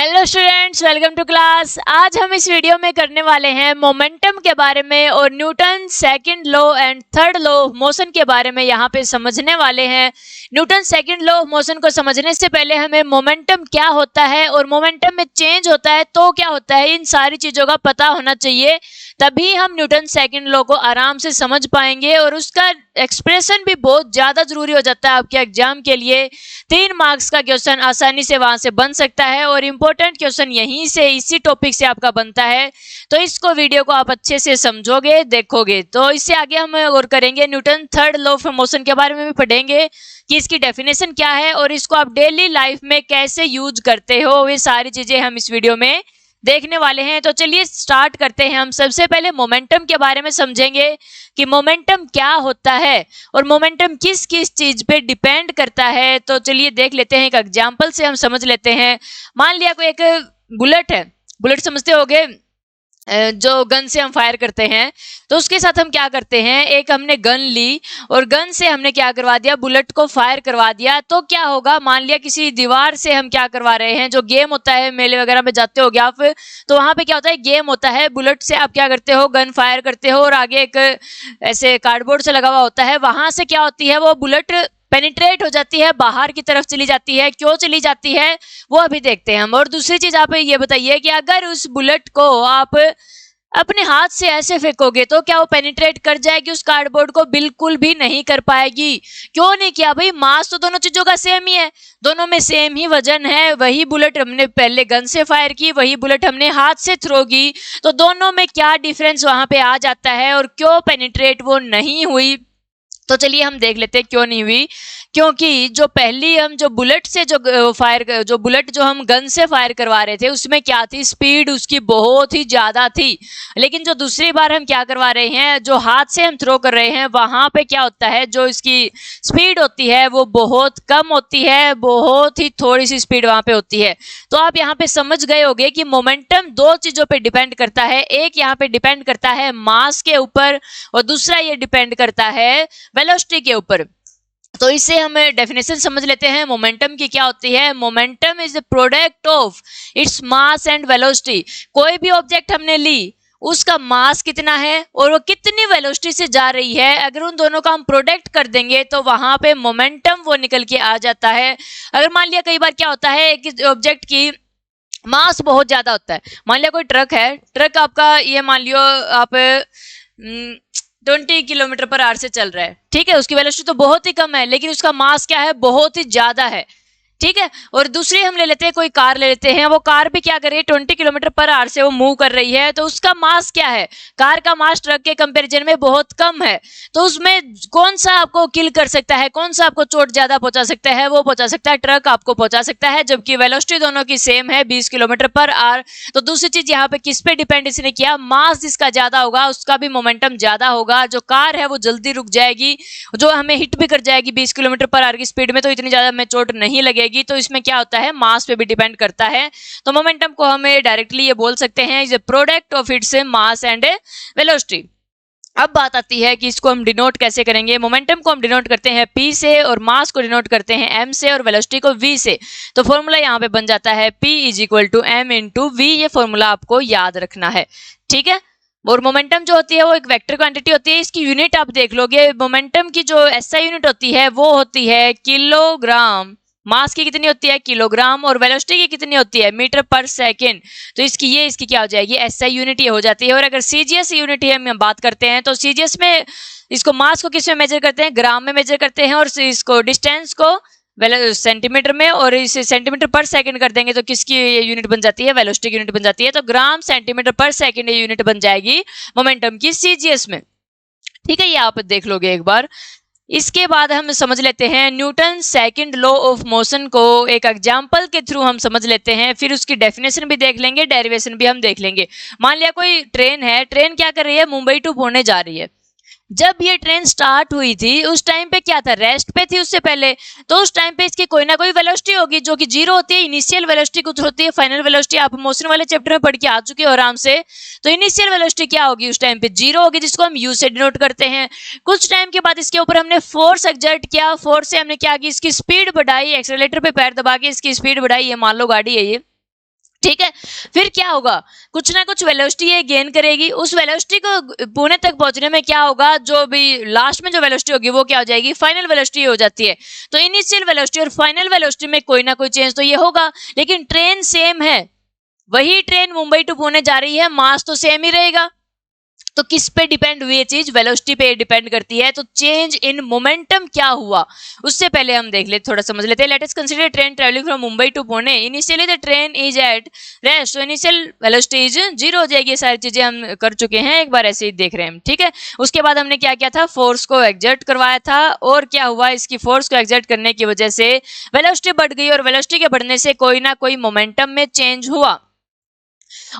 Hello students, welcome to class. आज हम इस वीडियो में करने वाले हैं मोमेंटम के बारे में और Newton second law and third law of motion के बारे में यहाँ पे समझने वाले हैं। Newton second law of motion को समझने से पहले हमें मोमेंटम क्या होता है और मोमेंटम में चेंज होता है तो क्या होता है, इन सारी चीजों का पता होना चाहिए। तभी हम न्यूटन सेकंड लॉ को आराम से समझ पाएंगे और उसका एक्सप्रेशन भी बहुत ज्यादा जरूरी हो जाता है आपके एग्जाम के लिए। 3 मार्क्स का क्वेश्चन आसानी से वहां से बन सकता है और इम्पोर्टेंट क्वेश्चन यहीं से इसी टॉपिक से आपका बनता है। तो इसको वीडियो को आप अच्छे से समझोगे, देखोगे तो इससे आगे हम और करेंगे। Newton third law of motion के बारे में भी पढ़ेंगे कि इसकी डेफिनेशन क्या है और इसको आप डेली लाइफ में कैसे यूज करते हो, वे सारी चीजें हम इस वीडियो में देखने वाले हैं। तो चलिए स्टार्ट करते हैं। हम सबसे पहले मोमेंटम के बारे में समझेंगे कि मोमेंटम क्या होता है और मोमेंटम किस किस चीज पे डिपेंड करता है। तो चलिए देख लेते हैं, एक एग्जांपल से हम समझ लेते हैं। मान लिया कोई एक बुलेट है, बुलेट समझते होगे, जो गन से हम फायर करते हैं। तो उसके साथ हम क्या करते हैं, एक हमने गन ली और गन से हमने क्या करवा दिया, बुलेट को फायर करवा दिया। तो क्या होगा, मान लिया किसी दीवार से हम क्या करवा रहे हैं, जो गेम होता है मेले वगैरह में जाते हो आप, तो वहां पे क्या होता है, गेम होता है। बुलेट से आप क्या करते हो, गन फायर करते हो और आगे एक ऐसे कार्डबोर्ड से लगा हुआ होता है, वहां से क्या होती है, वो बुलेट पेनिट्रेट हो जाती है, बाहर की तरफ चली जाती है। क्यों चली जाती है वो अभी देखते हैं हम। और दूसरी चीज आप ये बताइए कि अगर उस बुलेट को आप अपने हाथ से ऐसे फेंकोगे तो क्या वो पेनिट्रेट कर जाएगी उस कार्डबोर्ड को? बिल्कुल भी नहीं कर पाएगी। क्यों नहीं किया भाई, मास तो दोनों चीजों का सेम ही है, दोनों में सेम ही वजन है। वही बुलेट हमने पहले गन से फायर की, वही बुलेट हमने हाथ से थ्रो की, तो दोनों में क्या डिफरेंस वहां पे आ जाता है और क्यों पेनिट्रेट वो नहीं हुई। तो चलिए हम देख लेते हैं क्यों नहीं हुई। क्योंकि जो पहली हम जो बुलेट से जो बुलेट जो हम गन से फायर करवा रहे थे, उसमें क्या थी, स्पीड उसकी बहुत ही ज्यादा थी। लेकिन जो दूसरी बार हम क्या करवा रहे हैं, जो हाथ से हम थ्रो कर रहे हैं, वहां पे क्या होता है, जो इसकी स्पीड होती है वो बहुत कम होती है, बहुत ही थोड़ी सी स्पीड वहां पे होती है। तो आप यहाँ पे समझ गए होंगे कि मोमेंटम 2 चीजों पे डिपेंड करता है। एक यहाँ पे डिपेंड करता है मास के ऊपर और दूसरा ये डिपेंड करता है वेलोसिटी के ऊपर। तो इससे हम डेफिनेशन समझ लेते हैं मोमेंटम की क्या होती है। Momentum is the product of its mass and velocity. कोई भी ऑब्जेक्ट हमने ली, उसका मास कितना है और वो कितनी वेलोसिटी से जा रही है, अगर उन दोनों का हम प्रोडक्ट कर देंगे तो वहां पे मोमेंटम वो निकल के आ जाता है। अगर मान लिया कई बार क्या होता है कि ऑब्जेक्ट की मास बहुत ज्यादा होता है। मान लिया कोई ट्रक है, ट्रक आपका ये मान लियो आप 20 किलोमीटर पर आवर से चल रहा है, ठीक है, उसकी वेलोसिटी तो बहुत ही कम है लेकिन उसका मास क्या है, बहुत ही ज्यादा है, ठीक है। और दूसरी हम ले लेते हैं, कोई कार ले लेते हैं, वो कार भी क्या कर रही है, 20 किलोमीटर पर आवर से वो मूव कर रही है, तो उसका मास क्या है, कार का मास ट्रक के कंपैरिजन में बहुत कम है। तो उसमें कौन सा आपको किल कर सकता है, कौन सा आपको चोट ज्यादा पहुंचा सकता है, वो पहुंचा सकता है, ट्रक आपको पहुंचा सकता है, जबकि वेलोसिटी दोनों की सेम है 20 किलोमीटर पर आवर। तो दूसरी चीज यहाँ पे किस पे डिपेंड इसने किया, मास जिसका ज्यादा होगा उसका भी मोमेंटम ज्यादा होगा। जो कार है वो जल्दी रुक जाएगी, जो हमें हिट भी कर जाएगी 20 किलोमीटर पर आवर की स्पीड में, तो इतनी ज्यादा हमें चोट नहीं लगेगी। तो इसमें क्या होता है, मास पे भी डिपेंड करता है। तो मोमेंटम को हमें डायरेक्टली ये बोल सकते हैं is a product of its mass and velocity. अब बात आती है कि इसको हम डिनोट कैसे करेंगे। मोमेंटम को हम डिनोट करते हैं P से और मास को डिनोट करते हैं M से और वेलोसिटी को V से। तो फॉर्मूला यहाँ पे बन जाता है P = M × V। ये फॉर्मूला आपको याद रखना है, ठीक है। और मोमेंटम जो होती है वो एक वेक्टर क्वांटिटी होती है। इसकी यूनिट आप देख लोगे, मोमेंटम की जो SI यूनिट होती है वो होती है किलोग्राम, मास की कितनी होती है, किलोग्राम, और वेलोसिटी की कितनी होती है, मीटर पर सेकंड। तो इसकी क्या हो जाएगी, SI यूनिट ये हो जाती है। और अगर CGS यूनिट ही हम बात करते हैं तो CGS में इसको मास को किस में मेजर करते हैं, ग्राम में मेजर करते हैं, और इसको डिस्टेंस को सेंटीमीटर में, और इसे सेंटीमीटर पर सेकंड कर देंगे तो किसकी यूनिट बन जाती है, वेलोसिटी की यूनिट बन जाती है। तो ग्राम सेंटीमीटर पर सेकंड ये यूनिट बन जाएगी मोमेंटम की CGS में, ठीक है। ये आप देख लोगे एक बार। इसके बाद हम समझ लेते हैं Newton second law of motion को एक एग्जांपल के थ्रू हम समझ लेते हैं, फिर उसकी डेफिनेशन भी देख लेंगे, डेरिवेशन भी हम देख लेंगे। मान लिया कोई ट्रेन है, ट्रेन क्या कर रही है, मुंबई टू पुणे जा रही है। जब ये ट्रेन स्टार्ट हुई थी उस टाइम पे क्या था, रेस्ट पे थी उससे पहले, तो उस टाइम पे इसकी कोई ना कोई वेलोसिटी होगी जो कि 0 होती है। इनिशियल वेलोसिटी कुछ होती है, फाइनल वेलोसिटी आप मोशन वाले चैप्टर में पढ़ के आ चुके हो आराम से। तो इनिशियल वेलोसिटी क्या होगी, उस टाइम पे 0 होगी, जिसको हम यू से डिनोट करते हैं। कुछ टाइम के बाद इसके ऊपर हमने फोर्स एक्सर्ट किया, फोर्स से हमने क्या की, इसकी स्पीड बढ़ाई, एक्सेलरेटर पे पैर दबा के इसकी स्पीड बढ़ाई। ये मान लो गाड़ी है ये, ठीक है। फिर क्या होगा, कुछ ना कुछ वेलोसिटी ये गेन करेगी, उस वेलोसिटी को पुणे तक पहुंचने में क्या होगा, जो भी लास्ट में जो वेलोसिटी होगी वो क्या हो जाएगी, फाइनल वेलोसिटी हो जाती है। तो इनिशियल वेलोसिटी और फाइनल वेलोसिटी में कोई ना कोई चेंज तो ये होगा, लेकिन ट्रेन सेम है, वही ट्रेन मुंबई टू पुणे जा रही है, मास तो सेम ही रहेगा। तो किस पे डिपेंड हुई ये चीज, वेलोसिटी पे डिपेंड करती है। तो चेंज इन मोमेंटम क्या हुआ, उससे पहले हम देख लेते, थोड़ा समझ लेते हैं। Let us consider train travelling from Mumbai to Pune, initially the train is at rest, तो इनिशियल वेलोसिटी इज 0 हो जाएगी। ये सारी चीजें हम कर चुके हैं, एक बार ऐसे ही देख रहे हैं, ठीक है। उसके बाद हमने क्या किया था, फोर्स को एग्जर्ट करवाया था, और क्या हुआ, इसकी फोर्स को एग्जर्ट करने की वजह से वेलोसिटी बढ़ गई, और वेलोसिटी के बढ़ने से कोई ना कोई मोमेंटम में चेंज हुआ।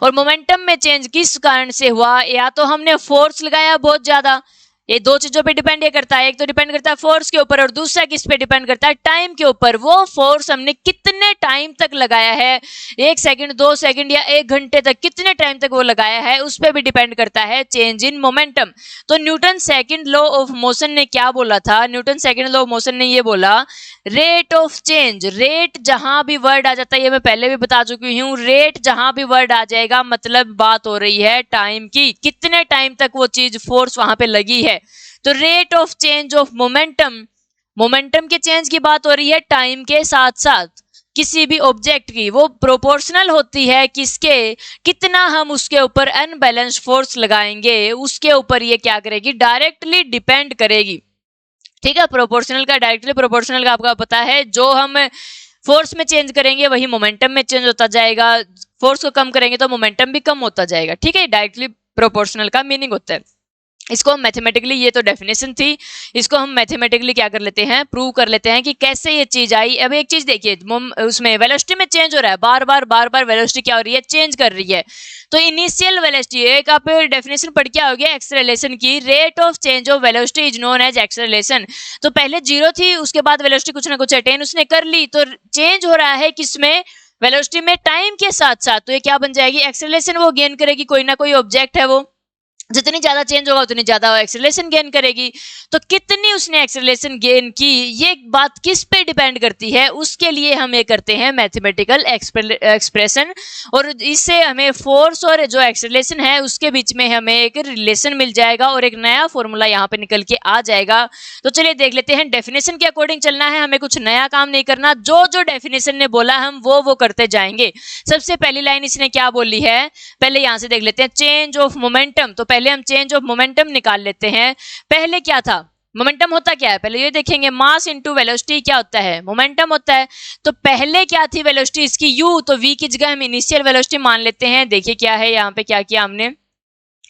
और मोमेंटम में चेंज किस कारण से हुआ, या तो हमने फोर्स लगाया बहुत ज्यादा, ये दो चीजों पे डिपेंड ये करता है, एक तो डिपेंड करता है फोर्स के ऊपर, और दूसरा किस पे डिपेंड करता है, टाइम के ऊपर। वो फोर्स हमने कितने टाइम तक लगाया है, 1 सेकंड 2 सेकंड या 1 घंटे तक, कितने टाइम तक वो लगाया है, उस पे भी डिपेंड करता है चेंज इन मोमेंटम। तो Newton second law of motion ने क्या बोला था, Newton second law of motion ने ये बोला, रेट ऑफ चेंज, रेट जहां भी वर्ड आ जाता है, ये मैं पहले भी बता चुकी हूं, रेट जहां भी वर्ड आ जाएगा मतलब बात हो रही है टाइम की, कितने टाइम तक वो चीज फोर्स वहां पे लगी है। तो rate of change of momentum, momentum के चेंज की बात हो रही है टाइम के साथ साथ, किसी भी ऑब्जेक्ट की, वो प्रोपोर्शनल होती है किसके, कितना हम उसके ऊपर अनबैलेंस फोर्स लगाएंगे, उसके ऊपर ये क्या करेगी, डायरेक्टली डिपेंड करेगी, ठीक है। प्रोपोर्शनल का, डायरेक्टली प्रोपोर्शनल का आपका पता है, जो हम फोर्स में चेंज करेंगे वही मोमेंटम में चेंज होता जाएगा, फोर्स को कम करेंगे तो मोमेंटम भी कम होता जाएगा, ठीक है। डायरेक्टली प्रोपोर्शनल का मीनिंग होता है। इसको हम मैथमेटिकली, ये तो डेफिनेशन थी, इसको हम मैथमेटिकली क्या कर लेते हैं, प्रूव कर लेते हैं कि कैसे ये चीज आई। अब एक चीज देखिए, उसमें वेलोसिटी में चेंज हो रहा है, बार बार वेलोसिटी क्या हो रही है, चेंज कर रही है। तो इनिशियल वेलोसिटी, एक आप डेफिनेशन पढ़ के आओगे एक्सेलरेशन की, rate of change of velocity is known as acceleration. तो पहले 0 थी, उसके बाद वेलोसिटी कुछ ना कुछ अटेन उसने कर ली, तो चेंज हो रहा है किसमें, वेलोसिटी में, टाइम के साथ साथ। तो ये क्या बन जाएगी, एक्सेलरेशन वो गेन करेगी, कोई ना कोई ऑब्जेक्ट है वो, जितनी ज्यादा चेंज होगा उतनी ज्यादा एक्सेलरेशन गेन करेगी। तो कितनी उसने एक्सेलरेशन गेन की, ये बात किस पे डिपेंड करती है, उसके लिए हम ये करते हैं मैथमेटिकल एक्सप्रेशन, और इससे हमें फोर्स और जो एक्सेलरेशन है उसके बीच में हमें एक रिलेशन मिल जाएगा, और एक नया फॉर्मूला यहाँ पे निकल के आ जाएगा। तो चलिए देख लेते हैं, डेफिनेशन के अकॉर्डिंग चलना है, हमें कुछ नया काम नहीं करना, जो जो डेफिनेशन ने बोला हम वो करते जाएंगे। सबसे पहली लाइन इसने क्या बोली है, पहले यहां से देख लेते हैं, चेंज ऑफ मोमेंटम। तो पहले हम चेंज ऑफ मोमेंटम निकाल लेते हैं। पहले क्या था, मोमेंटम होता क्या है, पहले ये देखेंगे, मास इनटू वेलोसिटी क्या होता है, मोमेंटम होता है। तो पहले क्या थी वेलोसिटी इसकी, u, तो v की जगह हम इनिशियल वेलोसिटी मान लेते हैं। देखिए क्या है यहाँ पे, क्या किया हमने,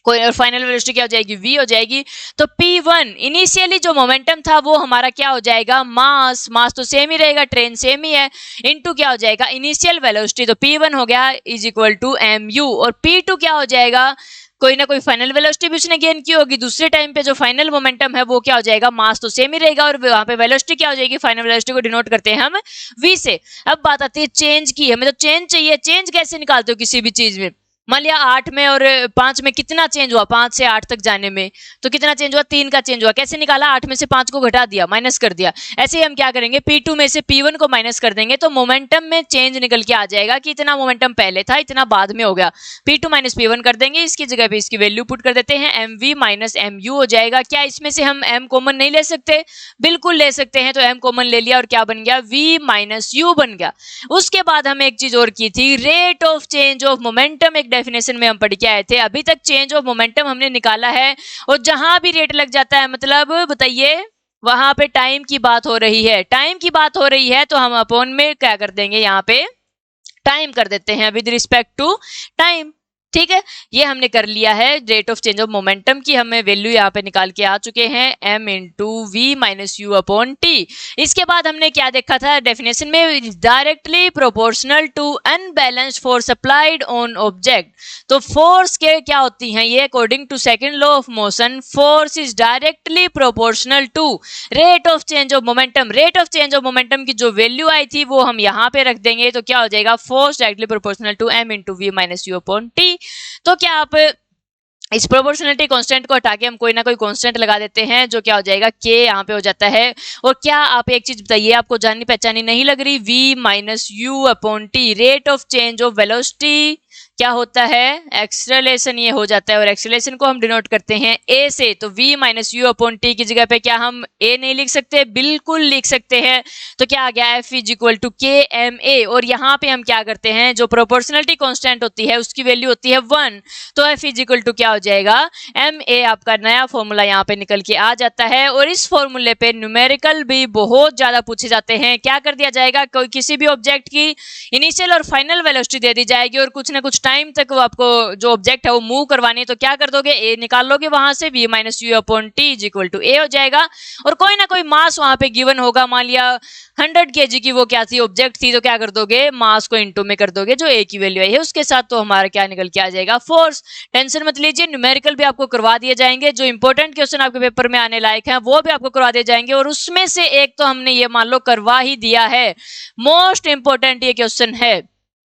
कोई, और फाइनल वेलोसिटी क्या हो जाएगी, v हो जाएगी। तो p1 इनिशियली जो मोमेंटम था वो हमारा क्या हो जाएगा, मास, मास तो सेम ही रहेगा, ट्रेन सेम ही है, इनटू क्या हो जाएगा, इनिशियल वेलोसिटी। तो p1 हो गया इज इक्वल टू mu, और p2 क्या हो जाएगा, कोई ना कोई फाइनल वेलोसिटी भी उसने गेन की होगी, दूसरे टाइम पे जो फाइनल मोमेंटम है वो क्या हो जाएगा, मास तो सेम ही रहेगा, और वहां पे वेलोसिटी क्या हो जाएगी, फाइनल वेलोसिटी को डिनोट करते हैं हम v से। अब बात आती है चेंज की, हमें तो चेंज चाहिए। चेंज कैसे निकालते हो किसी भी चीज में, मान लिया 8 में और 5 में कितना चेंज हुआ, 5 से 8 तक जाने में, तो कितना चेंज हुआ, 3 का चेंज हुआ। कैसे निकाला, 8 में से 5 को घटा दिया, माइनस कर दिया। ऐसे ही हम क्या करेंगे, P2 में से P1 को माइनस कर देंगे, तो मोमेंटम में चेंज निकल के आ जाएगा कि इतना मोमेंटम पहले था, इतना बाद में हो गया। P2 माइनस P1 कर देंगे, इसकी जगह पे इसकी वैल्यू पुट कर देते हैं, mv माइनस mu हो जाएगा। क्या इसमें से हम m कॉमन नहीं ले सकते, बिल्कुल ले सकते हैं। तो m कॉमन ले लिया और क्या बन गया, v माइनस u बन गया। उसके बाद हम एक चीज और की थी, rate of change of momentum, एक डेफिनेशन में हम पढ़ के आए थे। अभी तक चेंज ऑफ मोमेंटम हमने निकाला है, और जहां भी रेट लग जाता है मतलब बताइए वहां पे टाइम की बात हो रही है, टाइम की बात हो रही है, तो हम अपॉन में क्या कर देंगे, यहाँ पे टाइम कर देते हैं विद रिस्पेक्ट टू टाइम, ठीक है। ये हमने कर लिया है, rate of change of momentum की हमें वैल्यू यहाँ पे निकाल के आ चुके हैं, m into v minus u upon t. इसके बाद हमने क्या देखा था डेफिनेशन में, directly proportional to unbalanced force applied on object. तो फोर्स के क्या होती हैं ये, according to second law of motion, force is directly proportional to rate of change of momentum. Rate of change of momentum की जो value आई थी वो हम यहाँ पे रख देंगे, तो क्या हो जाएगा, force directly proportional to m into v minus u upon t. तो क्या आप इस प्रोपोर्शनलिटी कांस्टेंट को हटा के हम कोई ना कोई कांस्टेंट लगा देते हैं, जो क्या हो जाएगा k यहाँ पे हो जाता है। और क्या आप एक चीज बताइए, आपको जानी पहचानी नहीं लग रही? v minus u upon T, rate of change of velocity क्या होता है? एक्सेलरेशन ये हो जाता है, और एक्सेलरेशन को हम डिनोट करते हैं a से। तो v minus u upon T की जगह पे क्या हम a नहीं लिख सकते? बिल्कुल लिख सकते हैं। तो क्या आ गया? f इज इक्वल टू के एम ए। और यहाँ पे हम क्या करते हैं, जो प्रोपोर्शनलिटी कांस्टेंट होती है उसकी वैल्यू होती है 1, तो f इज इक्वल टू क्या हो जाएगा? M a. आपका नया फॉर्मूला यहाँ पे निकल के आ जाता है। और इस फॉर्मूले पे न्यूमेरिकल भी बहुत ज्यादा पूछे जाते हैं। क्या कर दिया जाएगा, कोई किसी भी ऑब्जेक्ट की इनिशियल और फाइनल वेलोसिटी दे दी जाएगी, और कुछ ना कुछ टाइम तक वो आपको जो ऑब्जेक्ट है वो मूव करवानी है, तो क्या कर दोगे? ए निकाल लोगे वहां से, v minus u upon t is equal to a हो जाएगा। और कोई ना कोई मास वहां पे गिवन होगा, मान लिया 100 kg की वो क्या थी, ऑब्जेक्ट थी, तो क्या कर दोगे? मास को इनटू में कर दोगे, जो ए की वैल्यू है उसके साथ, तो हमारा क्या निकल के आ जाएगा? फोर्स। टेंशन मत लीजिए, न्यूमेरिकल भी आपको करवा दिए जाएंगे। जो इंपॉर्टेंट क्वेश्चन आपके पेपर में आने लायक है वो भी आपको करवा दिए जाएंगे, और उसमें से एक तो हमने ये मान लो करवा ही दिया है। मोस्ट इंपॉर्टेंट ये क्वेश्चन है,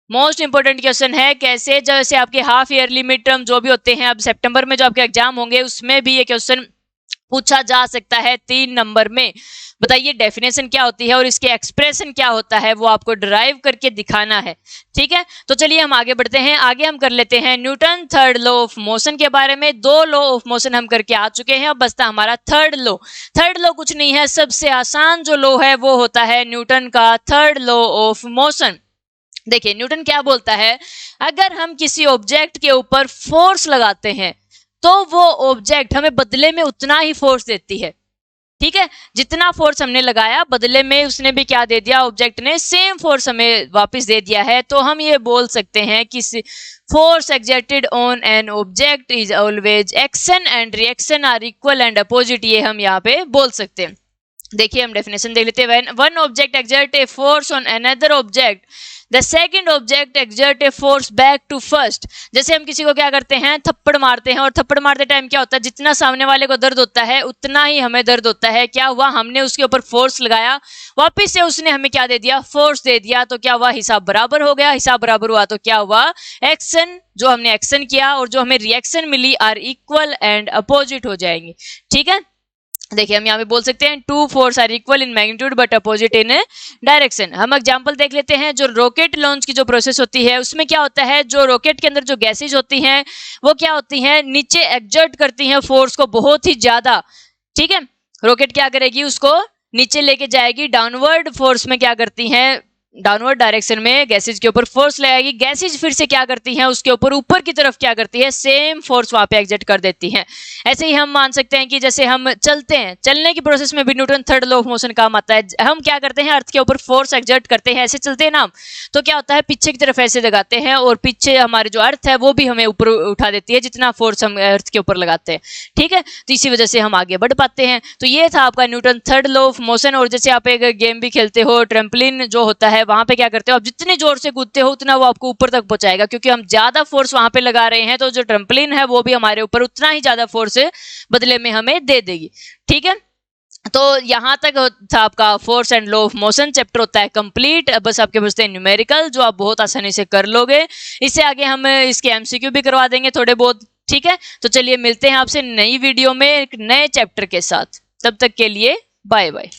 मोस्ट इंपोर्टेंट क्वेश्चन है। कैसे? जैसे आपके हाफ ईयरली मिड टर्म जो भी होते हैं, अब सितंबर में जो आपके एग्जाम होंगे उसमें भी ये क्वेश्चन पूछा जा सकता है 3 नंबर में। बताइए डेफिनेशन क्या होती है और इसके एक्सप्रेशन क्या होता है, वो आपको ड्राइव करके दिखाना है। ठीक है, तो चलिए हम आगे बढ़ते हैं। आगे हम कर लेते हैं Newton third law of motion के बारे में। 2 लॉ ऑफ मोशन हम करके आ चुके हैं, अब बचता हमारा थर्ड लॉ। थर्ड लॉ कुछ नहीं है, सबसे आसान जो लॉ है वो होता है न्यूटन का थर्ड लॉ ऑफ मोशन। देखिए न्यूटन क्या बोलता है, अगर हम किसी ऑब्जेक्ट के ऊपर फोर्स लगाते हैं तो वो ऑब्जेक्ट हमें बदले में उतना ही फोर्स देती है। ठीक है, जितना फोर्स हमने लगाया बदले में उसने भी क्या दे दिया, ऑब्जेक्ट ने सेम फोर्स हमें वापस दे दिया है। तो हम ये बोल सकते हैं कि force exerted on an object is always action and reaction are equal and opposite, ये हम यहाँ पे बोल सकते हैं। देखिए हम डेफिनेशन देख लेते हैं। When one object exert a force on another object, the second object exert a force back to first. जैसे हम किसी को क्या करते हैं, थप्पड़ मारते हैं, और थप्पड़ मारते टाइम क्या होता है, जितना सामने वाले को दर्द होता है उतना ही हमें दर्द होता है। क्या हुआ, हमने उसके ऊपर फोर्स लगाया, वापिस से उसने हमें क्या दे दिया, फोर्स दे दिया। तो क्या हुआ, हिसाब बराबर हो गया। हिसाब बराबर हुआ तो क्या हुआ, एक्शन, जो हमने एक्शन किया और जो हमें रिएक्शन मिली आर इक्वल एंड अपोजिट हो जाएंगे। ठीक है, देखिए हम यहाँ पे बोल सकते हैं two force are equal in magnitude but opposite in direction. हम एग्जांपल देख लेते हैं। जो रॉकेट लॉन्च की जो प्रोसेस होती है उसमें क्या होता है, जो रॉकेट के अंदर जो गैसेज होती हैं वो क्या होती हैं, नीचे एक्सर्ट करती हैं फोर्स को बहुत ही ज्यादा। ठीक है, रॉकेट क्या करेगी, उसको नीचे लेके जाएगी, डाउनवर्ड फोर्स में क्या करती हैं, डाउनवर्ड डायरेक्शन में गैसेज के ऊपर फोर्स लगाएगी। गैसेज फिर से क्या करती हैं, उसके ऊपर ऊपर की तरफ क्या करती है, सेम फोर्स वहां पे एक्सर्ट कर देती हैं। ऐसे ही हम मान सकते हैं कि जैसे हम चलते हैं, चलने की प्रोसेस में भी Newton third law of motion काम आता है। हम क्या करते हैं, अर्थ के ऊपर फोर्स एक्सर्ट करते हैं, ऐसे चलते हैं ना, तो क्या होता है पीछे की तरफ ऐसे लगाते हैं और पीछे हमारे जो अर्थ है वो भी हमें ऊपर उठा देती है जितना फोर्स हम अर्थ के ऊपर लगाते हैं। ठीक है, तो इसी वजह से हम आगे बढ़ पाते हैं। तो ये था आपका Newton third law of motion. और जैसे आप एक गेम भी खेलते हो, ट्रैम्पोलिन जो होता है, वहां पे क्या करते हो आप, जितने जोर से कूदते हो उतना वो आपको ऊपर तक पहुंचाएगा, क्योंकि हम ज्यादा फोर्स वहां पे लगा रहे हैं। तो जो ट्रैम्पोलिन है वो भी हमारे ऊपर उतना ही ज्यादा फोर्स बदले में हमें दे देगी। ठीक है, तो यहां तक था आपका force and law of motion chapter होता है कंप्लीट। बस आपके बचते हैं न्यूमेरिकल, जो आप बहुत आसानी से कर लोगे। इससे आगे हम इसके एमसीक्यू भी करवा देंगे थोड़े बहुत। ठीक है, तो चलिए मिलते हैं आपसे नई वीडियो में एक नए चैप्टर के साथ। तब तक के लिए बाय बाय।